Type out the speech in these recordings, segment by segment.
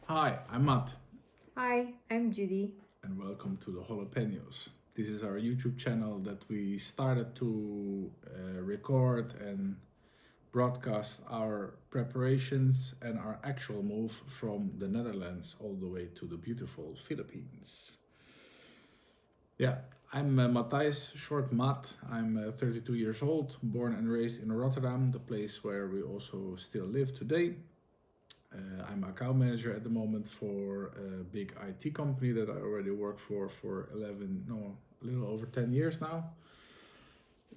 Hi, I'm Matt, Hi, I'm Judy. and welcome to the Jalapenos. This is our YouTube channel that we started to record and broadcast our preparations and our actual move from the Netherlands all the way to the beautiful Philippines. Yeah, I'm Matthijs, short Matt. I'm 32 years old, born and raised in Rotterdam, the place where we also still live today. I'm account manager at the moment for a big IT company that I already work for 11, no, a little over 10 years now.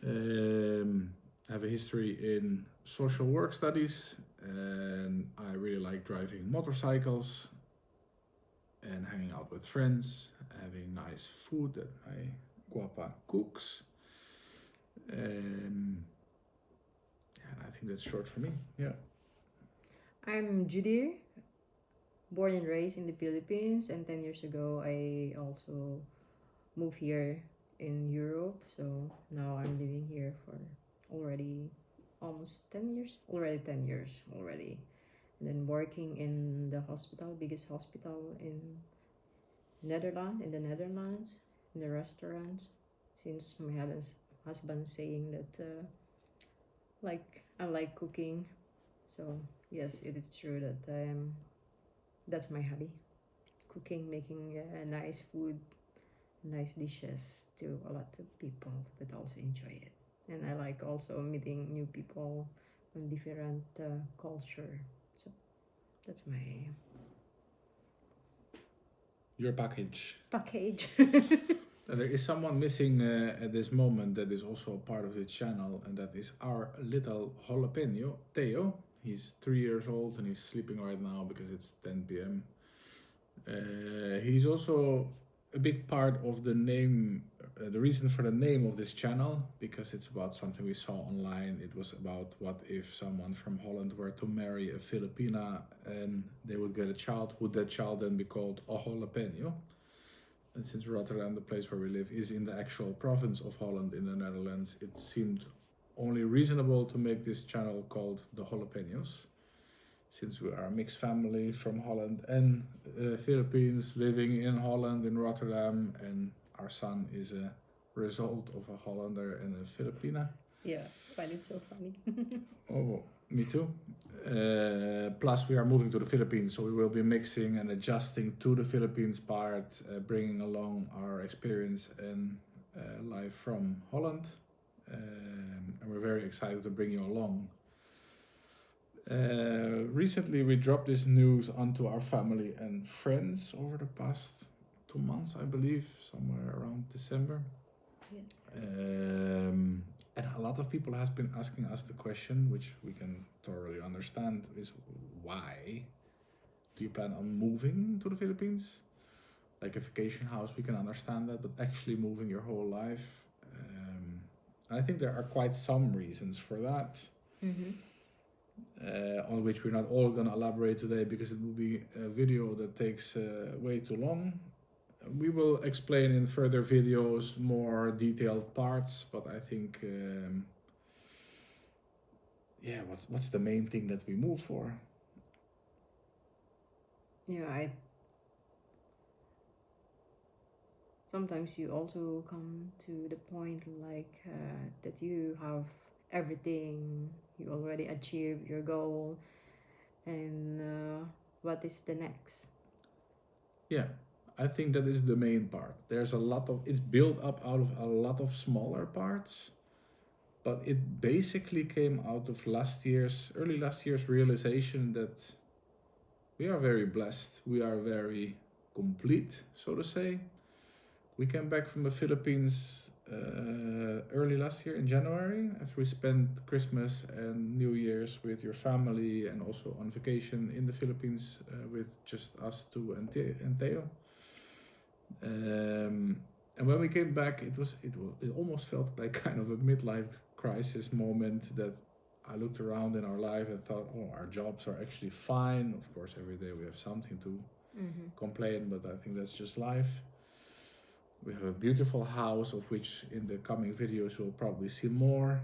I have a history in social work studies, and I really like driving motorcycles and hanging out with friends, having nice food that my guapa cooks. And I think that's short for me. Yeah. I'm Judy, born and raised in the Philippines, and 10 years ago I also moved here in Europe. So now I'm living here for already almost 10 years, already 10 years already. And then working in the hospital, biggest hospital in Netherlands, in the restaurant. Since my husband saying that like I like cooking, so yes, it is true that that's my hobby. Cooking, making nice food, nice dishes to a lot of people that also enjoy it. And I like also meeting new people from different culture. So that's my Your package. package. There is someone missing at this moment that is also a part of this channel, and that is our little jalapeno, Theo. He's 3 years old and he's sleeping right now because it's 10 p.m. He's also a big part of the name, the reason for the name of this channel, because it's about something we saw online. It was about what if someone from Holland were to marry a Filipina and they would get a child, would that child then be called a jalapeno? And since Rotterdam, the place where we live, is in the actual province of Holland in the Netherlands, it seemed only reasonable to make this channel called the Jalapenos. Since we are a mixed family from Holland and Philippines, living in Holland, in Rotterdam, and our son is a result of a Hollander and a Filipina. Yeah, find it so funny. Oh, me too. Plus, we are moving to the Philippines, so we will be mixing and adjusting to the Philippines part, bringing along our experience and life from Holland. And we're very excited to bring you along. Recently, we dropped this news onto our family and friends over the past 2 months, I believe, somewhere around December. Yeah. And a lot of people has been asking us the question, which we can thoroughly understand, is why do you plan on moving to the Philippines? Like a vacation house, we can understand that, but actually moving your whole life, I think there are quite some reasons for that. Mm-hmm. On which we're not all going to elaborate today because it will be a video that takes way too long. We will explain in further videos more detailed parts, but I think, yeah, what's the main thing that we move for? Yeah, I sometimes you also come to the point like that you have everything, you already achieved your goal, and what is the next? Yeah, I think that is the main part. There's a lot of, it's built up out of a lot of smaller parts, but it basically came out of early last year's realization that we are very blessed. We are very complete, so to say. We came back from the Philippines early last year in January after we spent Christmas and New Year's with your family and also on vacation in the Philippines with just us two and Theo. And when we came back, it almost felt like kind of a midlife crisis moment that I looked around in our life and thought, oh, our jobs are actually fine. Of course, every day we have something to complain, but I think that's just life. We have a beautiful house, of which in the coming videos you'll probably see more,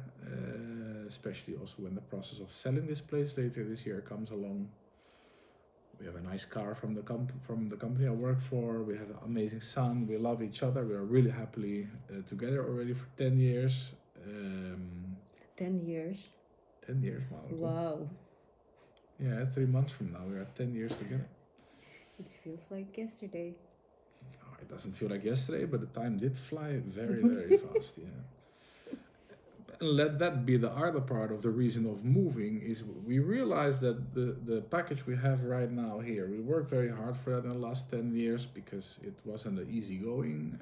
especially also when the process of selling this place later this year comes along. We have a nice car from the company I work for. We have an amazing son. We love each other. We are really happily together already for 10 years. 10 years. 10 years, Marco. Wow. Yeah, 3 months from now we are 10 years together. It feels like yesterday. Oh, it doesn't feel like yesterday, but the time did fly very, very fast. Yeah. And let that be the other part of the reason of moving is we realize that the package we have right now here, we worked very hard for that in the last 10 years because it wasn't an easy going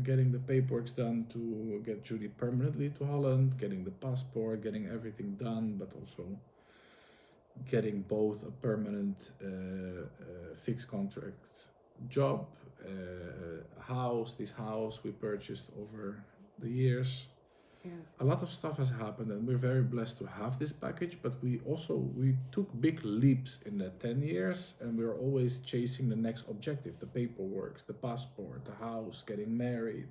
getting the paperwork done to get Judy permanently to Holland, getting the passport, getting everything done, but also getting both a permanent fixed contract job, house, this house we purchased over the years. Yeah. A lot of stuff has happened and we're very blessed to have this package, but we took big leaps in that 10 years and we're always chasing the next objective, the paperwork, the passport, the house, getting married.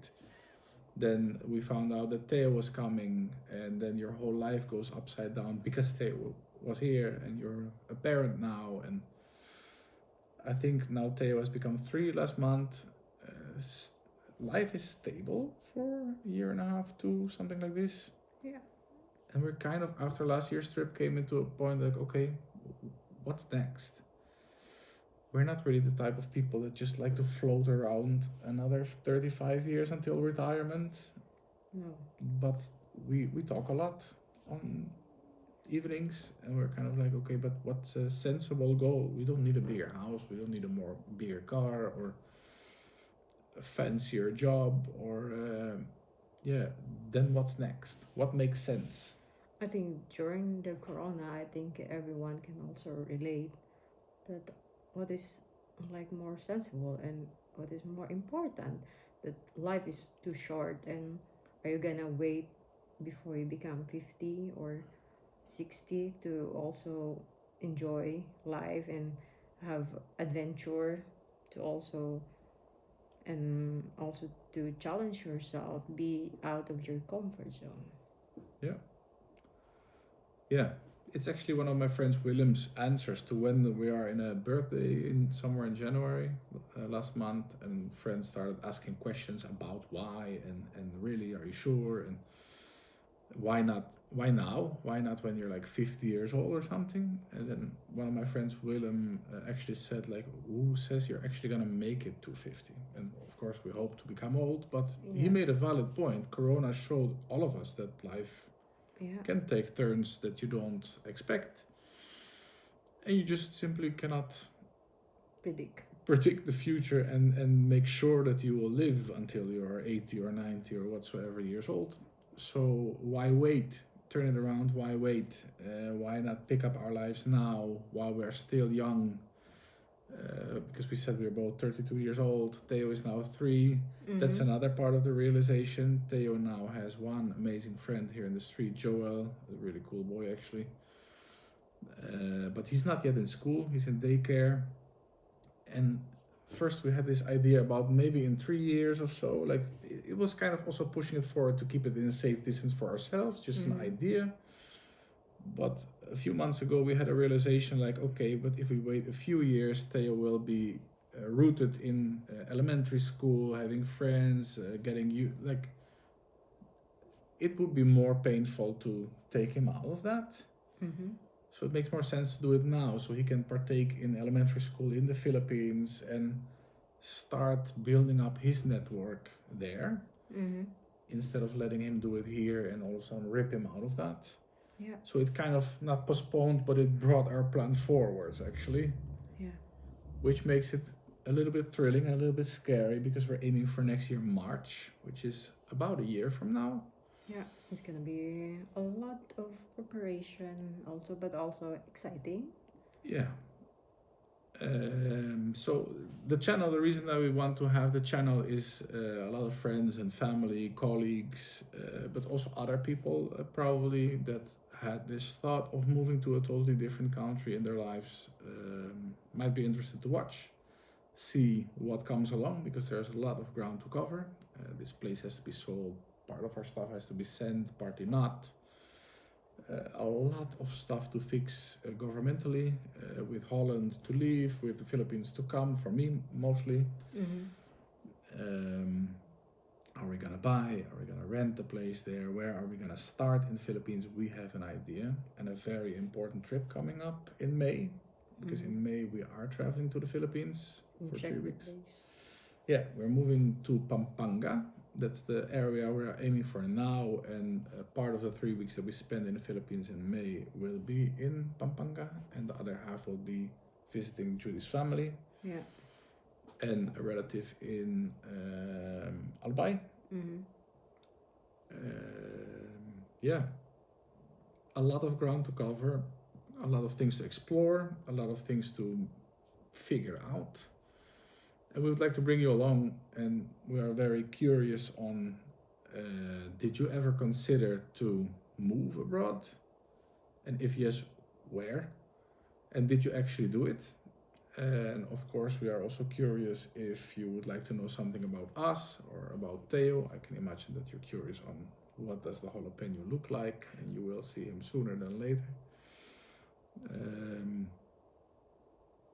Then we found out that Theo was coming and then your whole life goes upside down because Theo was here and you're a parent now. And I think now Theo has become 3 last month. Life is stable for a year and a half, 2, something like this. Yeah. And we're kind of, after last year's trip, came into a point like, okay, what's next? We're not really the type of people that just like to float around another 35 years until retirement. No. But we talk a lot on evenings and we're kind of like, okay, but what's a sensible goal? We don't need a bigger house, we don't need a bigger car or a fancier job or then what's next? What makes sense? I think during the corona, I think everyone can also relate that what is like more sensible and what is more important, that life is too short, and are you gonna wait before you become 50 or 60 to also enjoy life and have adventure to also to challenge yourself, be out of your comfort zone. Yeah, it's actually one of my friends William's answers to when we are in a birthday somewhere in January last month, and friends started asking questions about why and really, are you sure, and why not when you're like 50 years old or something. And then one of my friends William actually said, like, who says you're actually gonna make it to 50? And of course we hope to become old, but he made a valid point. Corona showed all of us that life can take turns that you don't expect, and you just simply cannot predict the future and make sure that you will live until you are 80 or 90 or whatsoever years old. So why wait? Turn it around. Why wait? Why not pick up our lives now while we're still young? Because we said we're both 32 years old. Theo is now 3. Mm-hmm. That's another part of the realization. Theo now has one amazing friend here in the street, Joel, a really cool boy actually. But he's not yet in school. He's in daycare. And first we had this idea about maybe in 3 years or so, like it was kind of also pushing it forward to keep it in a safe distance for ourselves, just an idea. But a few months ago we had a realization like, okay, but if we wait a few years, Theo will be rooted in elementary school, having friends, getting you, like it would be more painful to take him out of that. Mm-hmm. So it makes more sense to do it now, so he can partake in elementary school in the Philippines and start building up his network there, instead of letting him do it here and all of a sudden rip him out of that. Yeah. So it kind of not postponed, but it brought our plan forwards actually. Yeah. Which makes it a little bit thrilling and a little bit scary because we're aiming for next year March, which is about a year from now. Yeah, it's gonna be a lot of preparation also, but also exciting. Yeah. So the channel, the reason that we want to have the channel is a lot of friends and family, colleagues, but also other people probably that had this thought of moving to a totally different country in their lives might be interested to watch, see what comes along, because there's a lot of ground to cover. This place has to be sold. Part of our stuff has to be sent, partly not. a lot of stuff to fix governmentally, with Holland to leave, with the Philippines to come, for me mostly. Are we gonna buy? Are we gonna rent a place there? Where are we gonna start in the Philippines? We have an idea, and a very important trip coming up in May, because in May we are traveling to the Philippines for 3 weeks. Yeah, we're moving to Pampanga. That's the area we're aiming for now, and part of the 3 weeks that we spend in the Philippines in May will be in Pampanga, and the other half will be visiting Judy's family. Yeah. And a relative in Albay. Yeah, a lot of ground to cover, a lot of things to explore, a lot of things to figure out. And we would like to bring you along, and we are very curious on, did you ever consider to move abroad? And if yes, where? And did you actually do it? And of course, we are also curious if you would like to know something about us or about Theo. I can imagine that you're curious on what does the jalapeno look like, and you will see him sooner than later.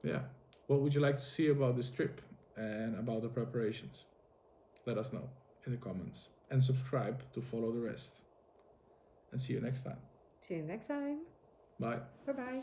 Yeah, what would you like to see about this trip and about the preparations? Let us know in the comments, and subscribe to follow the rest. And see you next time. See you next time. Bye. Bye-bye.